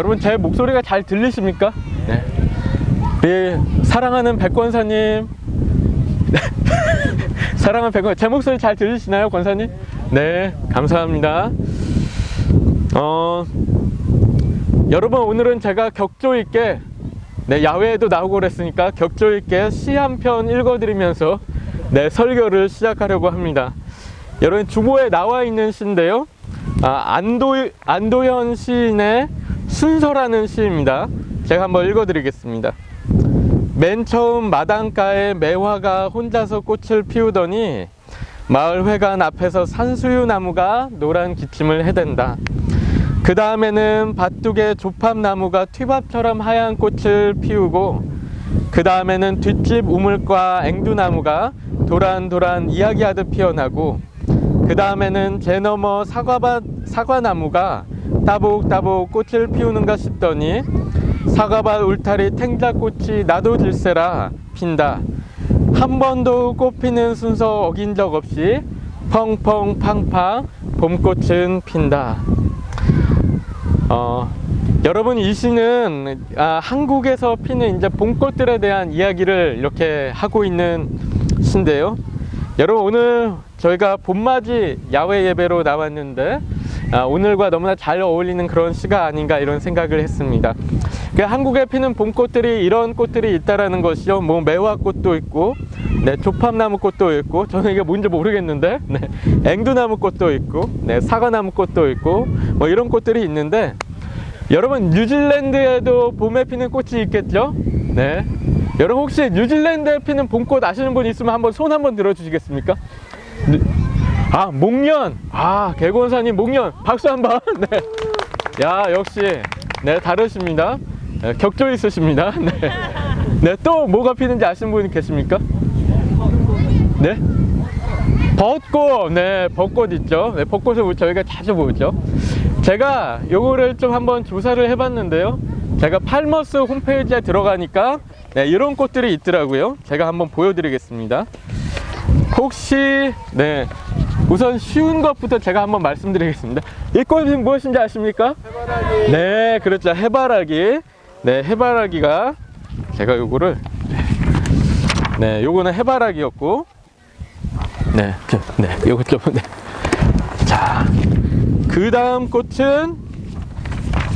여러분 제 목소리가 잘 들리십니까? 네. 우리 사랑하는 백권사님 사랑하는 백권, 제 목소리 잘 들리시나요, 권사님? 네, 감사합니다. 여러분 오늘은 제가 격조 있게 야외에도 나오고 그랬으니까 격조 있게 시 한 편 읽어드리면서 설교를 시작하려고 합니다. 여러분 주보에 나와 있는 시인데요, 안도현 시인의 순서라는 시입니다. 제가 한번 읽어드리겠습니다. 맨 처음 마당가에 매화가 혼자서 꽃을 피우더니 마을 회관 앞에서 산수유 나무가 노란 기침을 해댄다. 그 다음에는 밭둑의 조팝나무가 튀밥처럼 하얀 꽃을 피우고, 그 다음에는 뒷집 우물과 앵두나무가 도란도란 이야기하듯 피어나고, 그 다음에는 제 너머 사과나무가 따복따복 꽃을 피우는가 싶더니 사과밭 울타리 탱자꽃이 나도 질세라 핀다. 한 번도 꽃 피는 순서 어긴 적 없이 펑펑 팡팡 봄꽃은 핀다. 여러분 이 시는 한국에서 피는 이제 봄꽃들에 대한 이야기를 이렇게 하고 있는 시인데요. 여러분 오늘 저희가 봄맞이 야외 예배로 나왔는데 오늘과 너무나 잘 어울리는 그런 시가 아닌가 이런 생각을 했습니다. 한국에 피는 봄꽃들이 이런 꽃들이 있다라는 것이요, 뭐 매화꽃도 있고 조팝나무 꽃도 있고, 저는 이게 뭔지 모르겠는데 앵두나무 꽃도 있고 사과나무 꽃도 있고 뭐 이런 꽃들이 있는데, 여러분 뉴질랜드에도 봄에 피는 꽃이 있겠죠? 여러분 혹시 뉴질랜드에 피는 봄꽃 아시는 분 있으면 한번 손 한번 들어 주시겠습니까? 목련. 개권사님 목련 박수 한번. 야, 역시 다르십니다. 격조 있으십니다. 또 뭐가 피는지 아시는 분이 계십니까? 벚꽃. 벚꽃 있죠. 벚꽃을 저희가 자주 보죠. 제가 요거를 좀 한번 조사를 해봤는데요, 제가 팔머스 홈페이지에 들어가니까 이런 꽃들이 있더라고요. 제가 한번 보여드리겠습니다. 혹시 우선 쉬운 것부터 제가 한번 말씀드리겠습니다. 이 꽃이 무엇인지 아십니까? 해바라기. 그렇죠. 해바라기. 해바라기가, 제가 요거를 요거는 해바라기였고, 요거 좀 자, 그 다음 꽃은,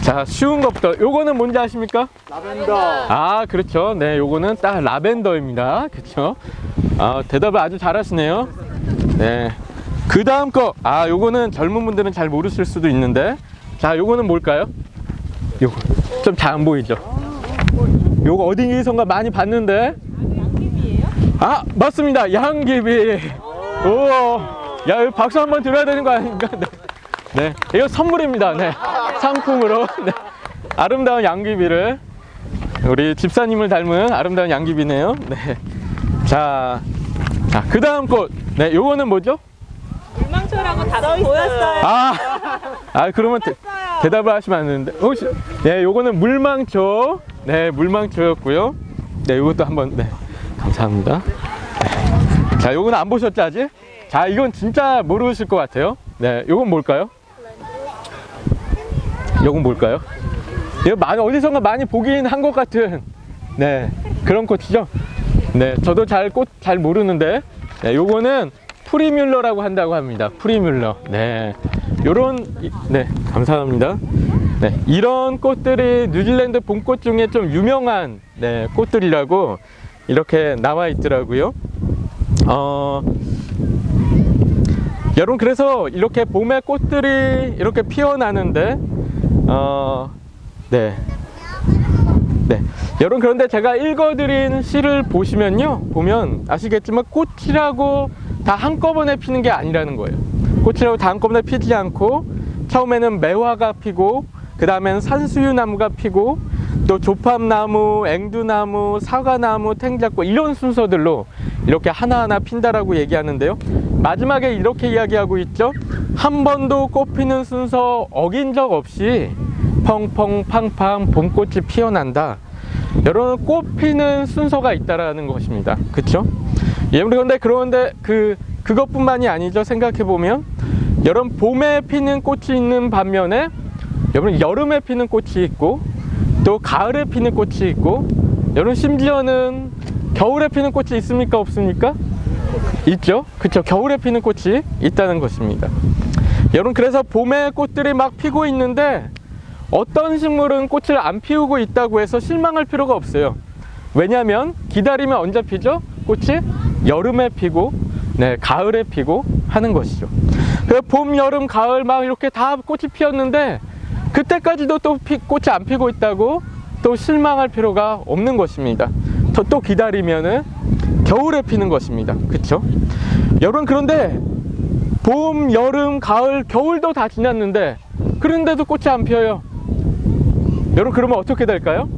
자, 쉬운 것부터, 요거는 뭔지 아십니까? 라벤더. 그렇죠. 요거는 딱 라벤더입니다. 그렇죠. 대답을 아주 잘하시네요. 그 다음 거, 요거는 젊은 분들은 잘 모르실 수도 있는데, 자, 요거는 뭘까요? 요거 좀 잘 안 보이죠? 요거 어디선가 많이 봤는데, 양귀비예요? 맞습니다. 양귀비. 오, 야, 이거 박수 한번 드려야 되는 거 아닙니까? 이거 선물입니다. 상품으로. 아름다운 양귀비를, 우리 집사님을 닮은 아름다운 양귀비네요. 자, 그 다음 꽃. 요거는 뭐죠? 물망초라고 다 보였어요. 그러면 대답을 하시면 안 되는데, 혹시, 요거는 물망초. 물망초였고요. 요것도 한번, 감사합니다. 자, 요거는 안 보셨죠, 아직? 자, 이건 진짜 모르실 것 같아요. 요건 뭘까요? 요건 뭘까요? 이거 어디선가 많이 보긴 한 것 같은, 그런 꽃이죠? 저도 꽃 잘 모르는데, 요거는 프리뮬러라고 한다고 합니다. 프리뮬러. 요런, 감사합니다. 이런 꽃들이 뉴질랜드 봄꽃 중에 좀 유명한 꽃들이라고 이렇게 나와 있더라고요. 여러분, 그래서 이렇게 봄에 꽃들이 이렇게 피어나는데, 여러분, 그런데 제가 읽어드린 시를 보면 아시겠지만 꽃이라고 다 한꺼번에 피는 게 아니라는 거예요. 꽃이라고 다 한꺼번에 피지 않고, 처음에는 매화가 피고, 그 다음에는 산수유나무가 피고, 또 조팝나무, 앵두나무, 사과나무, 탱자꽃, 이런 순서들로 이렇게 하나하나 핀다라고 얘기하는데요, 마지막에 이렇게 이야기하고 있죠. 한 번도 꽃 피는 순서 어긴 적 없이 펑펑 팡팡 봄꽃이 피어난다. 여러분, 꽃 피는 순서가 있다라는 것입니다. 그쵸? 그런데 그것뿐만이 아니죠. 생각해보면, 여러분, 봄에 피는 꽃이 있는 반면에 여러분 여름에 피는 꽃이 있고 또 가을에 피는 꽃이 있고 여러분 심지어는 겨울에 피는 꽃이 있습니까? 없습니까? 있죠? 그쵸? 겨울에 피는 꽃이 있다는 것입니다. 여러분 그래서 봄에 꽃들이 막 피고 있는데 어떤 식물은 꽃을 안 피우고 있다고 해서 실망할 필요가 없어요. 왜냐하면 기다리면 언제 피죠? 꽃이 여름에 피고 가을에 피고 하는 것이죠. 그래서 봄, 여름, 가을 막 이렇게 다 꽃이 피었는데 그때까지도 또 꽃이 안 피고 있다고 또 실망할 필요가 없는 것입니다. 또 기다리면은 겨울에 피는 것입니다. 그쵸? 여러분 그런데 봄, 여름, 가을, 겨울도 다 지났는데 그런데도 꽃이 안 피어요. 여러분 그러면 어떻게 될까요?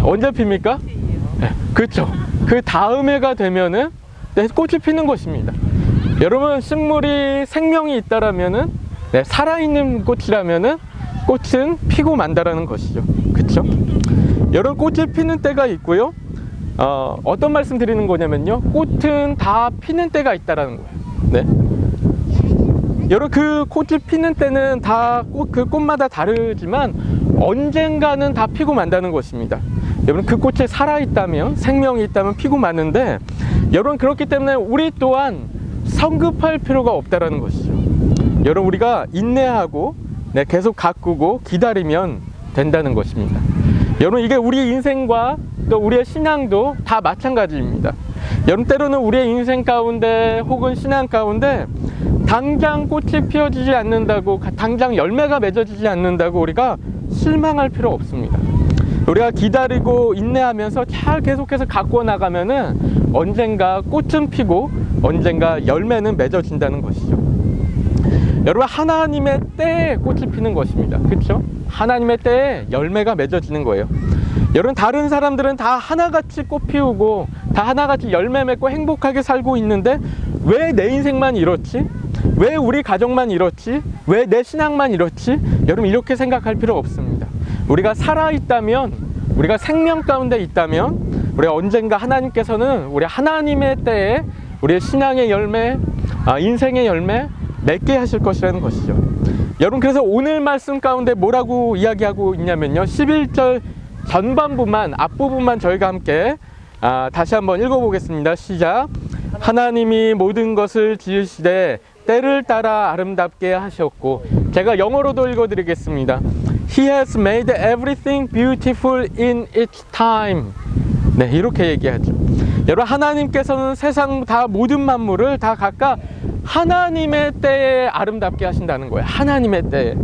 언제 핍니까? 그렇죠. 그 다음 해가 되면은 꽃이 피는 것입니다. 여러분 식물이 생명이 있다라면은 살아있는 꽃이라면은 꽃은 피고 만다라는 것이죠. 그렇죠? 여러분 꽃이 피는 때가 있고요. 어떤 말씀 드리는 거냐면요. 꽃은 다 피는 때가 있다라는 거예요. 네. 여러분 그 꽃이 피는 때는 다 그 꽃마다 다르지만 언젠가는 다 피고 만다는 것입니다. 여러분 그 꽃이 살아있다면 생명이 있다면 피고 마는데 여러분 그렇기 때문에 우리 또한 성급할 필요가 없다라는 것이죠. 여러분 우리가 인내하고 계속 가꾸고 기다리면 된다는 것입니다. 여러분 이게 우리 인생과 또 우리의 신앙도 다 마찬가지입니다. 여러분 때로는 우리의 인생 가운데 혹은 신앙 가운데 당장 꽃이 피어지지 않는다고 당장 열매가 맺어지지 않는다고 우리가 실망할 필요 없습니다. 우리가 기다리고 인내하면서 잘 계속해서 가꾸어 나가면은 언젠가 꽃은 피고 언젠가 열매는 맺어진다는 것이죠. 여러분 하나님의 때에 꽃이 피는 것입니다. 그렇죠? 하나님의 때에 열매가 맺어지는 거예요. 여러분 다른 사람들은 다 하나같이 꽃 피우고 다 하나같이 열매 맺고 행복하게 살고 있는데 왜 내 인생만 이렇지? 왜 우리 가정만 이렇지? 왜 내 신앙만 이렇지? 여러분 이렇게 생각할 필요 없습니다. 우리가 살아있다면 우리가 생명 가운데 있다면 우리가 언젠가 하나님께서는 우리 하나님의 때에 우리의 신앙의 열매, 인생의 열매 맺게 하실 것이라는 것이죠. 여러분 그래서 오늘 말씀 가운데 뭐라고 이야기하고 있냐면요. 11절 전반부만 앞부분만 저희가 함께 다시 한번 읽어보겠습니다. 시작. 하나님이 모든 것을 지으시되 때를 따라 아름답게 하셨고 제가 영어로도 읽어드리겠습니다. He has made everything beautiful in its time. 네, 이렇게 얘기하죠. 여러분 하나님께서는 세상 다 모든 만물을 다 각각 하나님의 때에 아름답게 하신다는 거예요. 하나님의 때에.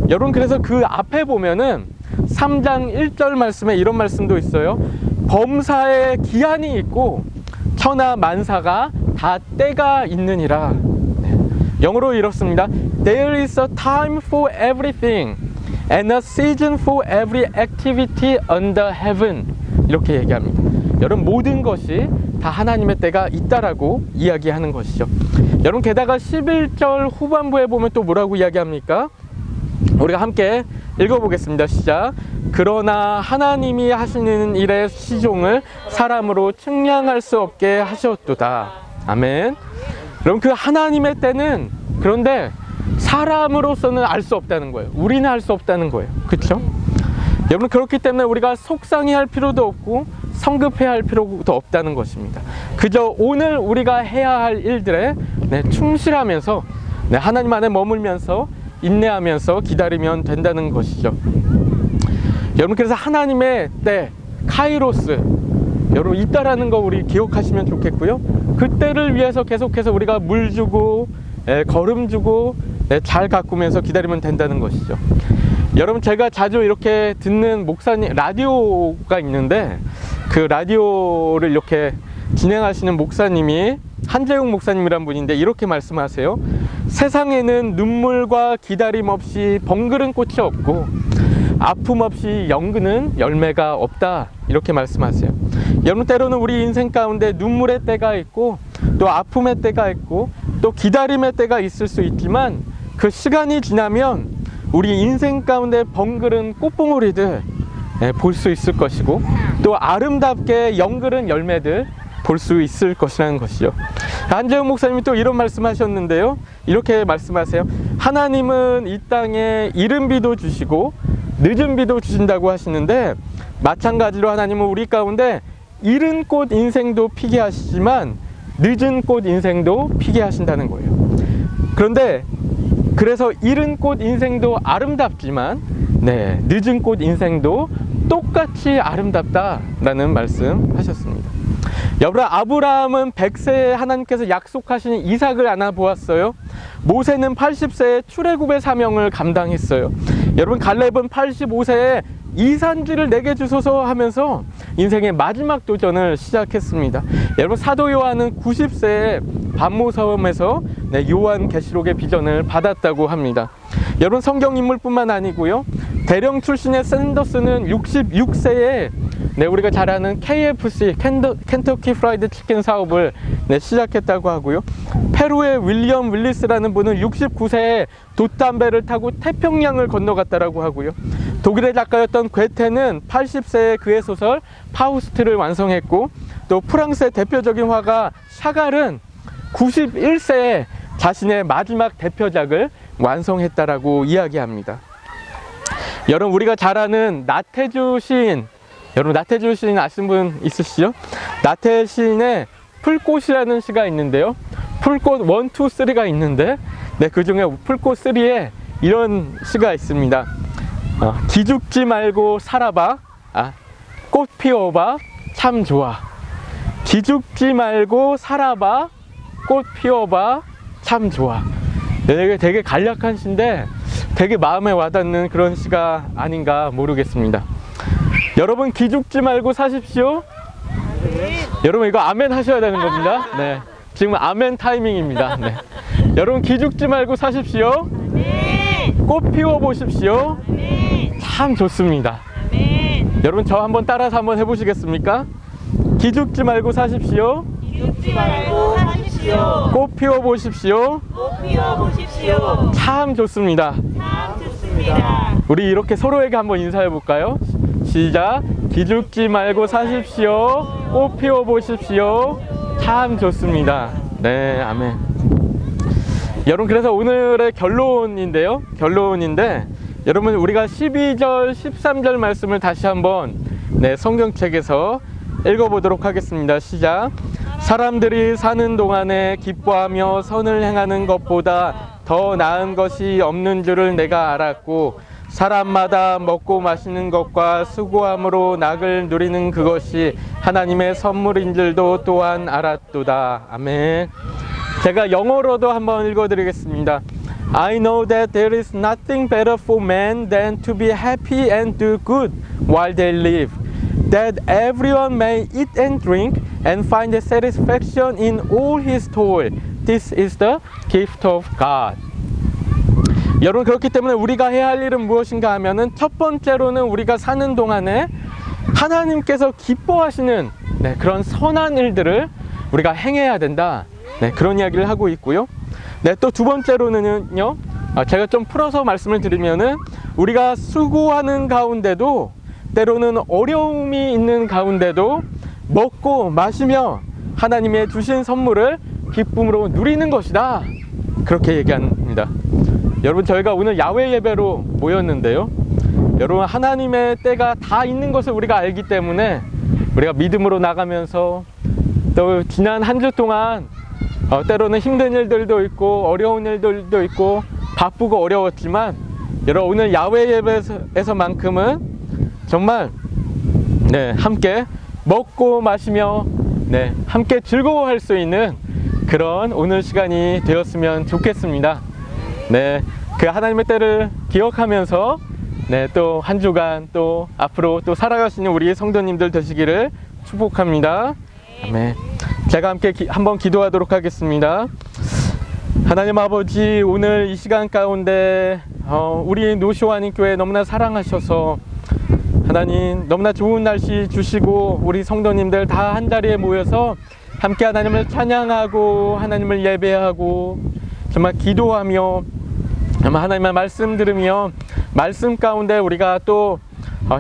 여러분 그래서 그 앞에 보면은 3장 1절 말씀에 이런 말씀도 있어요. 범사에 기한이 있고 천하 만사가 다 때가 있느니라. 네. 영어로 이렇습니다. There is a time for everything and a season for every activity under heaven. 이렇게 얘기합니다. 여러분 모든 것이 다 하나님의 때가 있다라고 이야기하는 것이죠. 여러분 게다가 11절 후반부에 보면 또 뭐라고 이야기합니까? 우리가 함께 읽어보겠습니다. 시작. 그러나 하나님이 하시는 일의 시종을 사람으로 측량할 수 없게 하셨도다. 아멘. 그럼 그 하나님의 때는 그런데 사람으로서는 알 수 없다는 거예요. 우리는 알 수 없다는 거예요. 그렇죠? 여러분 그렇기 때문에 우리가 속상해할 필요도 없고 성급해야 할 필요도 없다는 것입니다. 그저 오늘 우리가 해야 할 일들에 충실하면서 하나님 안에 머물면서 인내하면서 기다리면 된다는 것이죠. 여러분 그래서 하나님의 때 카이로스 여러분 있다라는 거 우리 기억하시면 좋겠고요. 그 때를 위해서 계속해서 우리가 물 주고 걸음 주고 잘 가꾸면서 기다리면 된다는 것이죠. 여러분 제가 자주 이렇게 듣는 목사님 라디오가 있는데 그 라디오를 이렇게 진행하시는 목사님이 한재웅 목사님이란 분인데 이렇게 말씀하세요. 세상에는 눈물과 기다림 없이 벙그른 꽃이 없고 아픔 없이 연근은 열매가 없다. 이렇게 말씀하세요. 여러분 때로는 우리 인생 가운데 눈물의 때가 있고 또 아픔의 때가 있고 또 기다림의 때가 있을 수 있지만 그 시간이 지나면 우리 인생 가운데 벙그른 꽃봉오리들 볼 수 있을 것이고 또 아름답게 연그른 열매들 볼 수 있을 것이라는 것이죠. 한재훈 목사님이 또 이런 말씀하셨는데요. 이렇게 말씀하세요. 하나님은 이 땅에 이른 비도 주시고 늦은 비도 주신다고 하시는데, 마찬가지로 하나님은 우리 가운데 이른 꽃 인생도 피게 하시지만 늦은 꽃 인생도 피게 하신다는 거예요. 그런데 그래서 이른 꽃 인생도 아름답지만 늦은 꽃 인생도 똑같이 아름답다라는 말씀 하셨습니다. 여러분, 아브라함은 100세에 하나님께서 약속하신 이삭을 안아보았어요. 모세는 80세에 출애굽의 사명을 감당했어요. 여러분, 갈렙은 85세에 이산지를 내게 주소서 하면서 인생의 마지막 도전을 시작했습니다. 여러분, 사도 요한은 90세에 반모섬에서 요한계시록의 비전을 받았다고 합니다. 여러분, 성경 인물뿐만 아니고요, 대령 출신의 샌더스는 66세에 우리가 잘 아는 KFC 켄터키 프라이드 치킨 사업을 시작했다고 하고요, 페루의 윌리엄 윌리스라는 분은 69세에 돛담배를 타고 태평양을 건너갔다라고 하고요, 독일의 작가였던 괴테는 80세에 그의 소설 파우스트를 완성했고, 또 프랑스의 대표적인 화가 샤갈은 91세에 자신의 마지막 대표작을 완성했다라고 이야기합니다. 여러분, 우리가 잘 아는 나태주 시인, 여러분 나태주 시인 아시는 분 있으시죠? 나태 시인의 풀꽃이라는 시가 있는데요, 풀꽃 1, 2, 3가 있는데 그 중에 풀꽃 3에 이런 시가 있습니다. 기죽지 말고 살아봐, 꽃 피워봐 참 좋아. 기죽지 말고 살아봐, 꽃 피워봐 참 좋아. 되게 간략한 시인데 되게 마음에 와닿는 그런 시가 아닌가 모르겠습니다. 여러분, 기죽지 말고 사십시오. 여러분, 이거 아멘 하셔야 되는 겁니다. 지금 아멘 타이밍입니다. 여러분, 기죽지 말고 사십시오. 꽃 피워 보십시오. 참 좋습니다. 여러분, 저 한번 따라서 한번 해보시겠습니까? 기죽지 말고 사십시오. 기죽지 말고 사십시오. 꽃 피워 보십시오. 꽃 피워 보십시오. 참 좋습니다. 참 좋습니다. 우리 이렇게 서로에게 한번 인사해 볼까요? 시작. 기죽지 말고 사십시오. 꽃 피워 보십시오. 참 좋습니다. 아멘. 여러분, 그래서 오늘의 결론인데 여러분, 우리가 12절 13절 말씀을 다시 한번 성경책에서 읽어보도록 하겠습니다. 시작. 사람들이 사는 동안에 기뻐하며 선을 행하는 것보다 더 나은 것이 없는 줄을 내가 알았고, 사람마다 먹고 마시는 것과 수고함으로 낙을 누리는 그것이 하나님의 선물인 줄도 또한 알았도다. 아멘. 제가 영어로도 한번 읽어드리겠습니다. I know that there is nothing better for man than to be happy and do good while they live, that everyone may eat and drink and find satisfaction in all his toil. This is the gift of God. 여러분, 그렇기 때문에 우리가 해야 할 일은 무엇인가 하면은, 첫 번째로는 우리가 사는 동안에 하나님께서 기뻐하시는 그런 선한 일들을 우리가 행해야 된다, 그런 이야기를 하고 있고요. 또 두 번째로는요, 제가 좀 풀어서 말씀을 드리면은, 우리가 수고하는 가운데도, 때로는 어려움이 있는 가운데도 먹고 마시며 하나님의 주신 선물을 기쁨으로 누리는 것이다, 그렇게 얘기합니다. 여러분, 저희가 오늘 야외 예배로 모였는데요, 여러분, 하나님의 때가 다 있는 것을 우리가 알기 때문에 우리가 믿음으로 나가면서, 또 지난 한 주 동안 때로는 힘든 일들도 있고 어려운 일들도 있고 바쁘고 어려웠지만, 여러분, 오늘 야외 예배에서만큼은 정말 함께 먹고 마시며 함께 즐거워할 수 있는 그런 오늘 시간이 되었으면 좋겠습니다. 그 하나님의 때를 기억하면서 또 한 주간 또 앞으로 또 살아가시는 우리 성도님들 되시기를 축복합니다. 아멘. 제가 함께 한번 기도하도록 하겠습니다. 하나님 아버지, 오늘 이 시간 가운데 우리 노시환인 교회 너무나 사랑하셔서 하나님 너무나 좋은 날씨 주시고, 우리 성도님들 다 한자리에 모여서 함께 하나님을 찬양하고 하나님을 예배하고 정말 기도하며 하나님의 말씀 들으며 말씀 가운데 우리가 또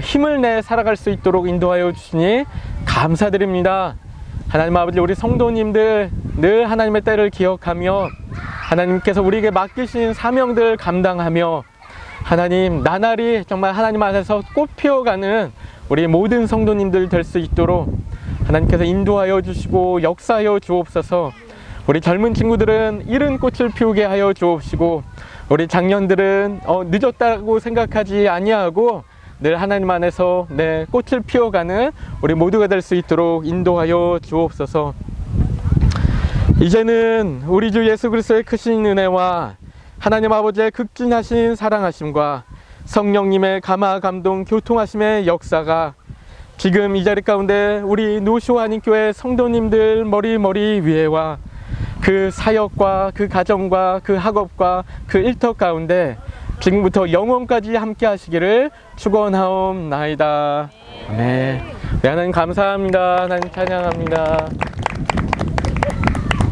힘을 내 살아갈 수 있도록 인도하여 주시니 감사드립니다. 하나님 아버지, 우리 성도님들 늘 하나님의 때를 기억하며 하나님께서 우리에게 맡기신 사명들 감당하며 하나님 나날이 정말 하나님 안에서 꽃 피어가는 우리 모든 성도님들 될 수 있도록 하나님께서 인도하여 주시고 역사하여 주옵소서. 우리 젊은 친구들은 이른 꽃을 피우게 하여 주옵시고 우리 장년들은 늦었다고 생각하지 아니하고 늘 하나님 안에서 꽃을 피워가는 우리 모두가 될 수 있도록 인도하여 주옵소서. 이제는 우리 주 예수 그리스도의 크신 은혜와 하나님 아버지의 극진하신 사랑하심과 성령님의 감화 감동 교통하심의 역사가 지금 이 자리 가운데 우리 노쇼한인교회 성도님들 머리 위에와 그 사역과 그 가정과 그 학업과 그 일터 가운데 지금부터 영원까지 함께 하시기를 축원하옵나이다. 아멘. 네, 하나님 감사합니다. 하나님 찬양합니다.